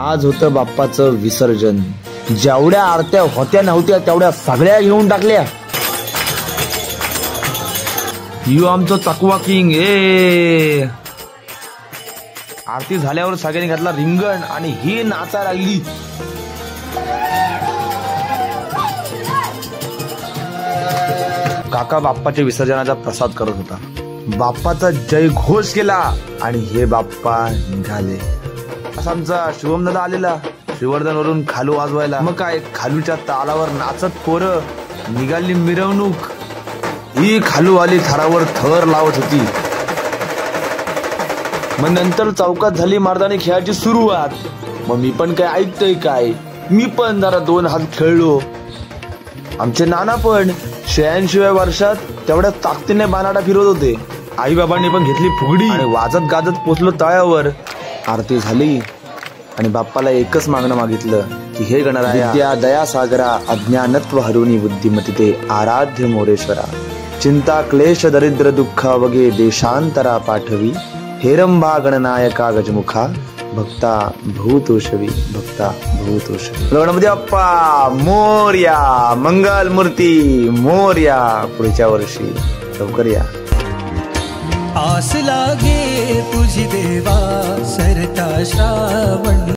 आज होतं बाप्पाचं विसर्जन। जेवढ्या आरत्या होत्या नव्हत्या तेवढ्या सगळ्या घेऊन टाकल्या। यू आमचं चकवा किंग ए। आरती झाल्यावर सगळ्यांनी घातला रिंगण आणि ही नाचा लागली। काका बाप्पाच्या विसर्जनाचा प्रसाद करत होता। बाप्पाचा जय घोष केला आणि हे बाप्पा निघाले। असा आमचा शुभम दादा आलेला श्रीवर्धन वरून खालू वाजवायला। मग काय खालूच्या तालावर नाचत पोरं निघाली मिरवणूक। ही खालूवाली थरावर थर लावत होती। मग नंतर चौकात झाली मर्दानी खेळाची सुरुवात। मग मी पण काय ऐकतोय काय, मी पण जरा दोन हात खेळलो। आमचे नाना पण 86व्या वर्षात तेवढ्या ताकदीने बानाडा फिरवत होते। आई बाबांनी पण घेतली फुगडी आणि वाजत गाजत पोचलो तळ्यावर। आरती झाली आणि बाप्पाला एकच मागणं मागितलं की हे गणराया विद्या दया सागरा अज्ञानत्व हरुणी बुद्धिमती आराध्य मोरेश्वरा चिंता क्लेश दरिद्र दुःख वगे देशांतरा पाठवी हेरंबा गणनायका गजमुखा भक्ता भूतोषवी भक्ता भूतोषवी। गणपती बाप्पा मोरया, मंगल मूर्ती मोरया। पुढच्या वर्षी लवकर या। आस लागे तुझी देवा सरता श्रावण।